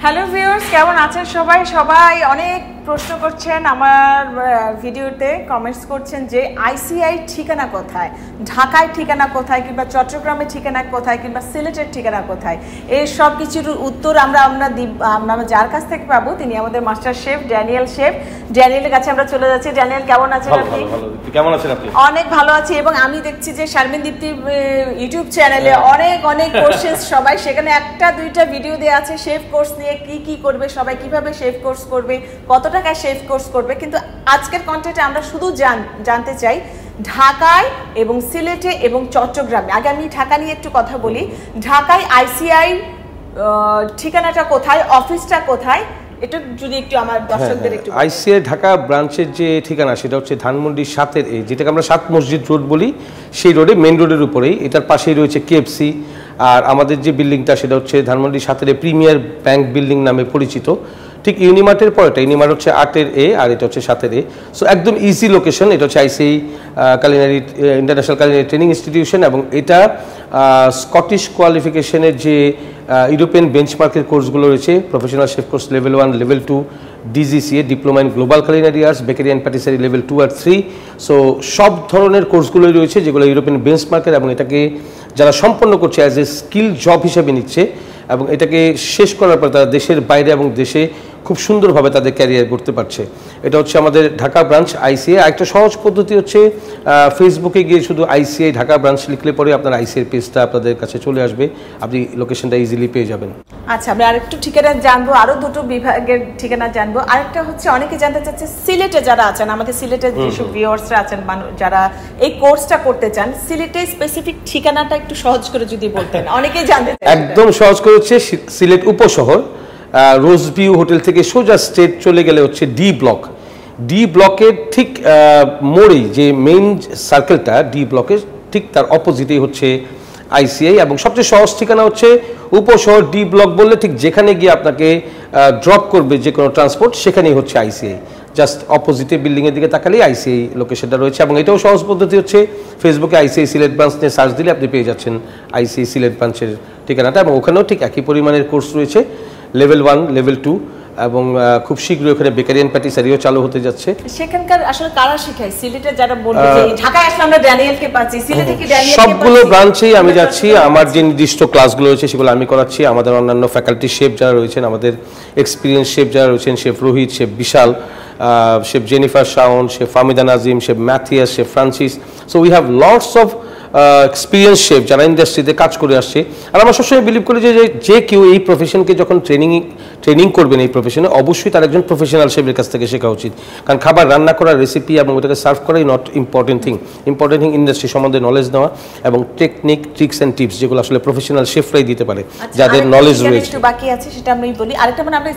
Hello viewers, কেমন আছেন সবাই? সবাই অনেক প্রশ্ন করছেন আমার ভিডিওতে, কমেন্টস করছেন যে আইসিআই ঠিকানা কোথায়, ঢাকায় ঠিকানা কোথায়, কিংবা চট্টগ্রামের ঠিকানা কোথায়, কিংবা সিলেটের ঠিকানা কোথায়। এই সব কিছুর উত্তর আমরা যার কাছ থেকে পাবো তিনি আমাদের মাস্টার শেফ ড্যানিয়েল শেফ। ড্যানিয়েলের কাছে আমরা চলে যাচ্ছি। ড্যানিয়েল, কেমন আছেন আপনি? কেমন আছেন আপনি? অনেক ভালো আছি, এবং আমি দেখছি যে শারমিন দীপ্তির ইউটিউব চ্যানেলে অনেক কোশ্চেন্স, সবাই সেখানে একটা দুইটা ভিডিও দেওয়া আছে শেফ কোর্স নিয়ে, কি করবে সবাই, কিভাবে শেফ কোর্স করবে, কত টাকায় শেফ কোর্স করবে। কিন্তু আজকের কন্টেন্টে আমরা শুধু জানতে চাই ঢাকায় এবং সিলেটে এবং চট্টগ্রামে। আগে আমি ঢাকা নিয়ে একটু কথা বলি। ঢাকায় আইসিআই ঠিকানাটা কোথায়, অফিসটা কোথায়, এটা যদি একটু আমার দর্শকদের একটু। আইসিআই ঢাকা ব্রাঞ্চের যে ঠিকানা সেটা হচ্ছে ধানমন্ডি 7-এর যেটাকে আমরা 7 মসজিদ রোড বলি, সেই রোডে, মেন রোডের উপরেই। এটার পাশেই রয়েছে কেএফসি। আর আমাদের যে বিল্ডিংটা সেটা হচ্ছে ধানমন্ডি 7-এর প্রিমিয়ার ব্যাংক বিল্ডিং নামে পরিচিত। ঠিক ইউনিমার্টের পরেটা, ইউনিমার্ট হচ্ছে 8-এর আর এটা হচ্ছে 7-এর। সো একদম ইজি লোকেশন। এটা হচ্ছে ICI culinary international culinary training institution, এবং এটা স্কটিশ কোয়ালিফিকেশনের যে ইউরোপিয়ান বেঞ্চমার্কের কোর্সগুলো রয়েছে, professional chef course level 1, level 2, DGCA diploma in global culinary arts, bakery and patisserie level 2 আর 3। সো সব ধরনের কোর্সগুলোই রয়েছে যেগুলো ইউরোপিয়ান বেঞ্চমার্কের, এবং এটাকে যারা সম্পন্ন করছে অ্যাজ এ স্কিল জব হিসেবে নিচ্ছে, এবং এটাকে শেষ করার পর তারা দেশের বাইরে এবং দেশে খুব সুন্দরভাবে তাদের ক্যারিয়ার করতে পারছে। এটা হচ্ছে আমাদের ঢাকা ব্রাঞ্চ আইসিআই। একটা সহজ পদ্ধতি হচ্ছে ফেসবুকে গিয়ে শুধু আইসিআই ঢাকা ব্রাঞ্চ লিখলে পরে আপনার আইসিআই পেজটা আপনাদের কাছে চলে আসবে, আপনি লোকেশনটা ইজিলি পেয়ে যাবেন। আচ্ছা, আমরা আরেকটু ঠিকানা জানবো, আরো দুটো বিভাগের ঠিকানা জানবো। আরেকটা হচ্ছে অনেকে জানতে চাচ্ছে সিলেটে যারা আছেন, আমাদের সিলেটের যেসব ভিউয়ার্সরা আছেন যারা এই কোর্সটা করতে চান, সিলেটে স্পেসিফিক ঠিকানাটা একটু সহজ করে যদি বলতেন। অনেকেই জানতে চান। একদম সহজ করে হচ্ছে সিলেট উপশহর, রোজভিউ হোটেল থেকে সোজা স্ট্রেট চলে গেলে হচ্ছে ডি ব্লকের ঠিক মোড়েই, যে মেইন সার্কেলটা ডি ব্লকের ঠিক তার অপোজিটেই হচ্ছে আইসিআই। এবং সবচেয়ে সহজ ঠিকানা হচ্ছে উপশহর ডি ব্লক বললে ঠিক যেখানে গিয়ে আপনাকে ড্রপ করবে যে কোনো ট্রান্সপোর্ট, সেখানেই হচ্ছে আইসিআই। জাস্ট অপোজিটে বিল্ডিংয়ের দিকে তাকালেই আইসিআই লোকেশনটা রয়েছে। এবং এটাও সহজ পদ্ধতি হচ্ছে ফেসবুকে আইসিআই সিলেট ব্রাঞ্চ নিয়ে সার্চ দিলে আপনি পেয়ে যাচ্ছেন আইসিআই সিলেট ব্রাঞ্চের ঠিকানাটা। এবং ওখানেও ঠিক একই পরিমাণের কোর্স রয়েছে, লেভেল 1, লেভেল 2, এবং খুব শীঘ্রই ওখানে বেকারি অ্যান্ড প্যাটিসারিও চালু হতে যাচ্ছে। সেখানকার আসলে কারা শেখায়? সিলেটে যারা বলবে যে ঢাকায় আসলে আমরা ড্যানিয়েলকে পাচ্ছি, সিলেটে কি ড্যানিয়েলকে পাচ্ছি? সবগুলো ব্রাঞ্চেই আমি যাচ্ছি। আমার যে নির্দিষ্ট ক্লাসগুলো রয়েছে সেগুলো আমি করাচ্ছি। আমাদের অন্যান্য ফ্যাকাল্টি শেফ যারা রয়েছেন, আমাদের এক্সপিরিয়েন্স শেফ যারা রয়েছেন, chef Rohit, chef Vishal, chef Jennifer Shaon, chef Famida Nazim, chef Mathias, chef Francis. So we have lots of experience chef যারা ইন্ডাস্ট্রিতে কাজ করে আসছে। আর আমরা সবসময় বিলিভ করি যে কেউ এই প্রফেশনকে যখন ট্রেনিং করবেন, এই প্রফেশনে অবশ্যই তার একজন প্রফেশনাল শেফের কাছ থেকে শেখা উচিত। কারণ খাবার রান্না করার রেসিপি এবং ওটাকে সার্ভ করাই নট ইম্পর্টেন্ট থিং ইন্ডাস্ট্রি সম্বন্ধে নলেজ নেওয়া এবং টেকনিক, ট্রিক্স অ্যান্ড টিপস যেগুলো আসলে প্রফেশনাল শেফরাই দিতে পারে, যাদের নলেজ রয়েছে। একটু বাকি আছে সেটা আমি বলি। আরেকটা মানে আমরা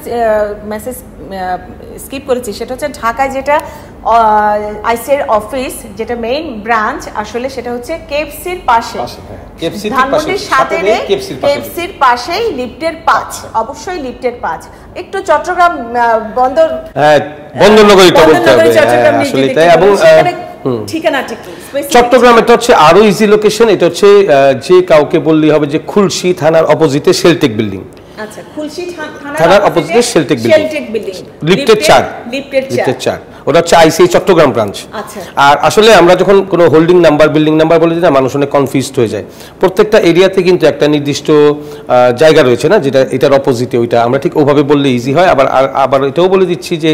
মেসেজ স্কিপ করেছি, সেটা হচ্ছে ঢাকায় যেটা আইসিআই অফিস, যেটা মেইন ব্রাঞ্চ আসলে সেটা হচ্ছে কেএফসির পাশে, ধানমন্ডির 7-এর কেএফসির পাশেই লিফটের 5, অবশ্যই লিফটের 5। একটু চট্টগ্রাম বন্দর, বন্দরনগরীটা বলতে হবে আসলে তাই। এবং ঠিকানাটা কি চট্টগ্রাম, এটা হচ্ছে আরো ইজি লোকেশন। এটা হচ্ছে যে কাউকে বললেই হবে যে খুলশী থানার অপোজিটে শেলটেক বিল্ডিং। আচ্ছা, খুলশী থানার অপোজিটে শেলটেক বিল্ডিং, লিফটের 4, ওটা হচ্ছে আইসিআই চট্টগ্রাম ব্রাঞ্চ। আর আসলে আমরা যখন কোনো হোল্ডিং নাম্বার, বিল্ডিং নাম্বার বলে দিই না, মানুষ অনেক কনফিউজড হয়ে যায়। প্রত্যেকটা এরিয়াতে কিন্তু একটা নির্দিষ্ট জায়গা রয়েছে না, যেটা এটার অপোজিটে, ওইটা আমরা ঠিক ওভাবে বললে ইজি হয়। আবার এটাও বলে দিচ্ছি যে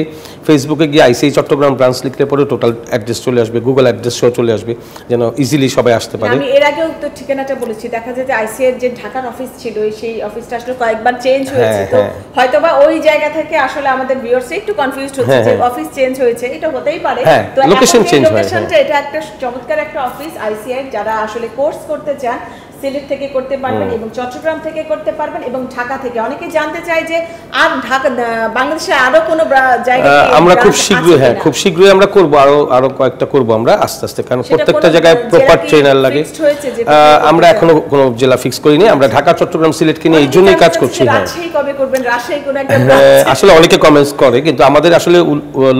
ফেসবুকে গিয়ে আইসিআই চট্টগ্রাম ব্রাঞ্চ লিখলে পরে টোটাল অ্যাড্রেস চলে আসবে, গুগল অ্যাড্রেস সহ চলে আসবে, যেন ইজিলি সবাই আসতে পারে। আমি এর আগেও তো ঠিকানাটা বলেছি, দেখা যায় যে আইসিআই যে ঢাকার অফিস ছিল, সেই অফিসটা আসলে কয়েকবার চেঞ্জ হয়েছে। তো হয়তোবা ওই জায়গা থেকে আসলে আমাদের ভিউয়ার্স একটু কনফিউজড হচ্ছে যে অফিস চেঞ্জ হয়েছে, এটা হতেই পারে। তো লোকেশন চেঞ্জ হয়, লোকেশনটা এটা একটা চমৎকার একটা অফিস আইসিআই। যারা আসলে কোর্স করতে চান সিলেট থেকে করতে পারবেন, এবং চট্টগ্রাম থেকে করতে পারবেন, এবং ঢাকা থেকে। অনেকে জানতে চায় যে আর ঢাকা, বাংলাদেশে আরো কোনো জায়গা আমরা খুব শীঘ্রই আমরা করব, আরো কয়েকটা করব আমরা আস্তে আস্তে, কারণ প্রত্যেকটা জায়গায় প্রপার ট্রেনার লাগে। আমরা এখনো কোনো জেলা ফিক্স করিনি, আমরা ঢাকা, চট্টগ্রাম, সিলেটকে নিয়ে এই জন্যই কাজ করছি। রাজশাহী কবে করবেন? রাজশাহী কোন একটা আসলে অনেকে কমেন্টস করে, কিন্তু আমাদের আসলে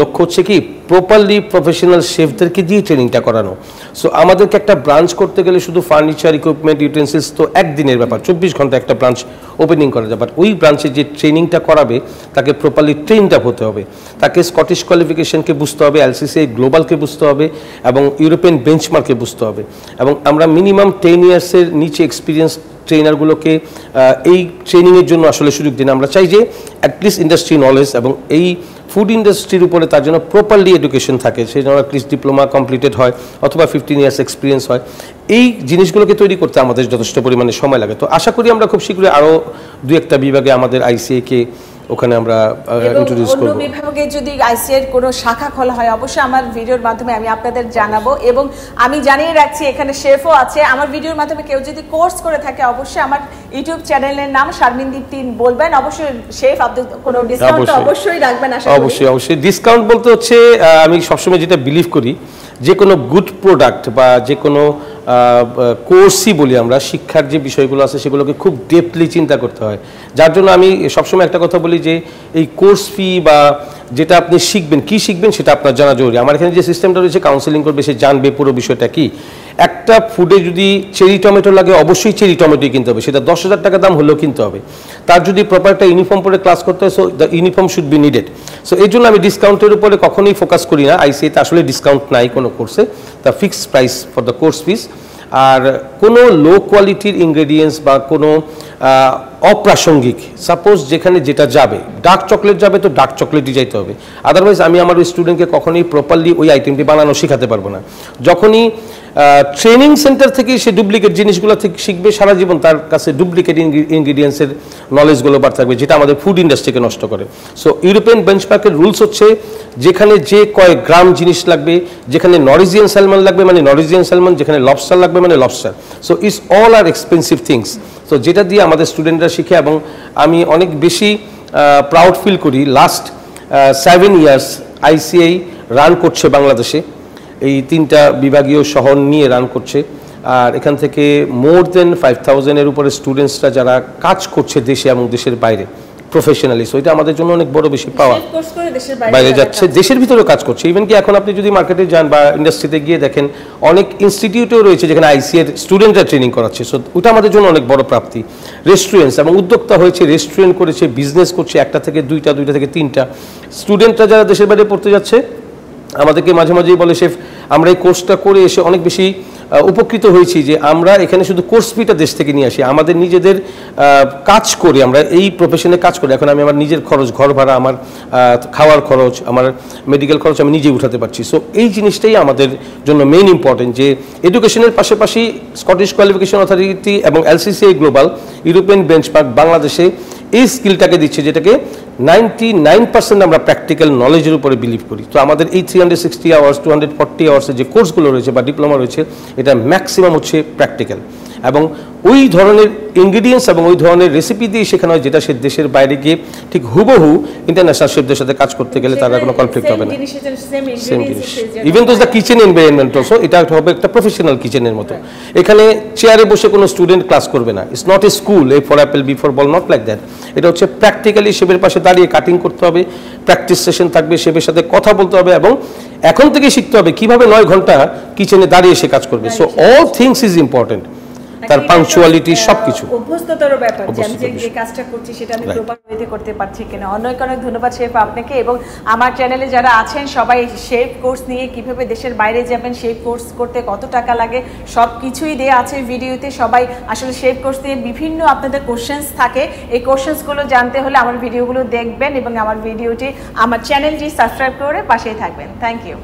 লক্ষ্য হচ্ছে কি প্রপারলি প্রফেশনাল শেফদেরকে দিয়ে ট্রেনিংটা করানো। সো আমাদেরকে একটা ব্রাঞ্চ করতে গেলে শুধু ফার্নিচার, ইকুইপমেন্ট, ইউটেন্সিলস তো একদিনের ব্যাপার, 24 ঘন্টা একটা ব্রাঞ্চ ওপেনিং করা যায়, বাট ওই ব্রাঞ্চে যে ট্রেনিংটা করাবে তাকে প্রপারলি ট্রেনড আপ হতে হবে, তাকে স্কটিশ কোয়ালিফিকেশনকে বুঝতে হবে, LCCI গ্লোবালকে বুঝতে হবে এবং ইউরোপিয়ান বেঞ্চমার্ককে বুঝতে হবে। এবং আমরা মিনিমাম 10 ইয়ার্সের নিচে এক্সপিরিয়েন্স ট্রেনারগুলোকে এই ট্রেনিংয়ের জন্য আসলে সুযোগ দিন। আমরা চাই যে অ্যাটলিস্ট ইন্ডাস্ট্রি নলেজ এবং এই ফুড ইন্ডাস্ট্রির উপরে তার জন্য প্রপারলি এডুকেশন থাকে, সেই জন্য অ্যাটলিস্ট ডিপ্লোমা কমপ্লিটেড হয় অথবা 15 ইয়ার্স এক্সপিরিয়েন্স হয়। এই জিনিসগুলোকে তৈরি করতে আমাদের যথেষ্ট পরিমাণে সময় লাগে। তো আশা করি আমরা খুব শীঘ্রই আরও 2-1টা বিভাগে আমাদের ICA-কে ওখানে আমরা ইন্ট্রোডিউস করব। অন্য বিভাগে যদি ICA-র কোনো শাখা খোলা হয় অবশ্যই আমার ভিডিওর মাধ্যমে আমি আপনাদের জানাবো। এবং আমি জানিয়ে রাখছি এখানে শেফও আছে, আমার ভিডিওর মাধ্যমে কেউ যদি কোর্স করে থাকে অবশ্যই আমার ইউটিউব চ্যানেলের নাম শারমিন দীপ্তি বলবেন। অবশ্যই শেফ আপনি কোনো ডিসকাউন্ট অবশ্যই রাখবেন আশা করি। অবশ্যই ডিসকাউন্ট বলতে হচ্ছে আমি সবসময় যেটা বিলিভ করি, যে কোনো গুড প্রোডাক্ট বা যে কোনো কোর্সই বলি আমরা, শিক্ষার যে বিষয়গুলো আছে সেগুলোকে খুব ডেপলি চিন্তা করতে হয়। যার জন্য আমি সবসময় একটা কথা বলি যে এই কোর্স ফি বা যেটা আপনি শিখবেন, কি শিখবেন সেটা আপনার জানা জরুরি। আমার এখানে যে সিস্টেমটা রয়েছে, কাউন্সেলিং করবে, সে জানবে পুরো বিষয়টা কি। একটা ফুডে যদি চেরি টমেটো লাগে অবশ্যই চেরি টমেটোই কিনতে হবে, সেটা 10,000 টাকা দাম হলেও কিনতে হবে। তার যদি প্রপার একটা ইউনিফর্ম পরে ক্লাস করতে হয়, so the uniform should be needed. So এই জন্য আমি ডিসকাউন্টের উপরে কখনোই ফোকাস করি না। ICA-তে আসলে ডিসকাউন্ট নাই কোনো কোর্সে, the fixed price for the course fees. আর কোনো লো কোয়ালিটির ইনগ্রেডিয়েন্টস বা কোনো অপ্রাসঙ্গিক, সাপোজ যেখানে যেটা যাবে, ডার্ক চকলেট যাবে তো ডার্ক চকলেটই যাইতে হবে, আদারওয়াইজ আমি আমার ওই স্টুডেন্টকে কখনোই প্রপারলি ওই আইটেমটি বানানো শেখাতে পারবো না। যখনই ট্রেনিং সেন্টার থেকে সে ডুপ্লিকেট জিনিসগুলো থেকে শিখবে, সারা জীবন তার কাছে ডুপ্লিকেট ইনগ্রিডিয়েন্টসের নলেজগুলো বাড়তে থাকবে, যেটা আমাদের ফুড ইন্ডাস্ট্রিকে নষ্ট করে। সো ইউরোপিয়ান বেঞ্চমার্কের রুলস হচ্ছে যেখানে যে কয়েক গ্রাম জিনিস লাগবে, যেখানে নরিজিয়ান স্যালমন লাগবে মানে নরিজিয়ান স্যালমন, যেখানে লবস্টার লাগবে মানে lobster. So it's all are expensive things. তো যেটা দিয়ে আমাদের স্টুডেন্টরা শিখে, এবং আমি অনেক বেশি প্রাউড ফিল করি, লাস্ট 7 ইয়ার্স ICA রান করছে বাংলাদেশে, এই 3টা বিভাগীয় শহর নিয়ে রান করছে। আর এখান থেকে মোর দেন 5000-এর উপরে স্টুডেন্টসরা যারা কাজ করছে দেশে এবং দেশের বাইরে প্রফেশনালি, সো এটা আমাদের জন্য অনেক বড় বেশি পাওয়া। বাইরে যাচ্ছে, দেশের ভিতরেও কাজ করছে। ইভেন কি এখন আপনি যদি মার্কেটে যান বা ইন্ডাস্ট্রিতে গিয়ে দেখেন, অনেক ইনস্টিটিউটও রয়েছে যেখানে ICA-র স্টুডেন্টরা ট্রেনিং করাচ্ছে। সো ওটা আমাদের জন্য অনেক বড় প্রাপ্তি। রেস্টুরেন্টস এবং উদ্যোক্তা হয়েছে, রেস্টুরেন্ট করেছে, বিজনেস করছে, 1টা থেকে 2টা, 2টা থেকে 3টা। স্টুডেন্টরা যারা দেশের বাইরে পড়তে যাচ্ছে আমাদেরকে মাঝে মাঝেই বলে, শেফ আমরা এই কোর্সটা করে এসে অনেক বেশি উপকৃত হয়েছি যে আমরা এখানে শুধু কোর্স ফিটা দেশ থেকে নিয়ে আসি, আমাদের নিজেদের কাজ করে, আমরা এই প্রফেশনে কাজ করি, এখন আমি আমার নিজের খরচ, ঘর ভাড়া, আমার খাওয়ার খরচ, আমার মেডিকেল খরচ আমি নিজেই উঠাতে পারছি। সো এই জিনিসটাই আমাদের জন্য মেইন ইম্পর্টেন্ট, যে এডুকেশনের পাশাপাশি স্কটিশ কোয়ালিফিকেশন অথরিটি এবং LCCI গ্লোবাল, ইউরোপিয়ান বেঞ্চমার্ক বাংলাদেশে এই স্কিলটাকে দিচ্ছে, যেটাকে 99% আমরা প্র্যাকটিক্যাল নলেজের উপরে বিলিভ করি। তো আমাদের এই 360 আওয়ার্স, 240 আওয়ার্সের যে কোর্সগুলো রয়েছে বা ডিপ্লোমা রয়েছে, এটা ম্যাক্সিমাম হচ্ছে প্র্যাকটিক্যাল, এবং ওই ধরনের ইনগ্রিডিয়েন্টস এবং ওই ধরনের রেসিপি দিয়ে শেখানো হয়, যেটা সে দেশের বাইরে গিয়ে ঠিক হুবহু ইন্টারন্যাশনাল শেফদের সাথে কাজ করতে গেলে তারা কোনো কনফ্লিক্ট হবে না। সেম জিনিস, ইভেন তো দ্য কিচেন এনভায়রনমেন্ট অলসো, এটা হবে একটা প্রফেশনাল কিচেনের মতো। এখানে চেয়ারে বসে কোনো স্টুডেন্ট ক্লাস করবে না। It's not a school, A for apple, B for ball, not like that. এটা হচ্ছে প্র্যাকটিক্যালি শেফের পাশে দাঁড়িয়ে কাটিং করতে হবে, প্র্যাকটিস সেশন থাকবে, শেফের সাথে কথা বলতে হবে, এবং এখন থেকে শিখতে হবে কিভাবে 9 ঘন্টা কিচেনে দাঁড়িয়ে সে কাজ করবে। So all things is important, তার পাংচুয়ালিটি সবকিছু অভ্যস্ততর ব্যাপার, যে কাজটা করছি সেটা আমি প্রপার ওয়েতে করতে পারছি কিনা। অনেক অনেক ধন্যবাদ শেফ আপনাকে, এবং আমার চ্যানেলে যারা আছেন সবাই শেফ কোর্স নিয়ে কিভাবে দেশের বাইরে যাবেন, শেফ কোর্স করতে কত টাকা লাগে, সব কিছুই দেওয়া আছে ভিডিওতে। সবাই আসলে শেফ কোর্স নিয়ে বিভিন্ন আপনাদের কোশ্চেন্স থাকে, এই কোশ্চেন্সগুলো জানতে হলে আমার ভিডিওগুলো দেখবেন এবং আমার ভিডিওটি, আমার চ্যানেলটি সাবস্ক্রাইব করে পাশেই থাকবেন। Thank you.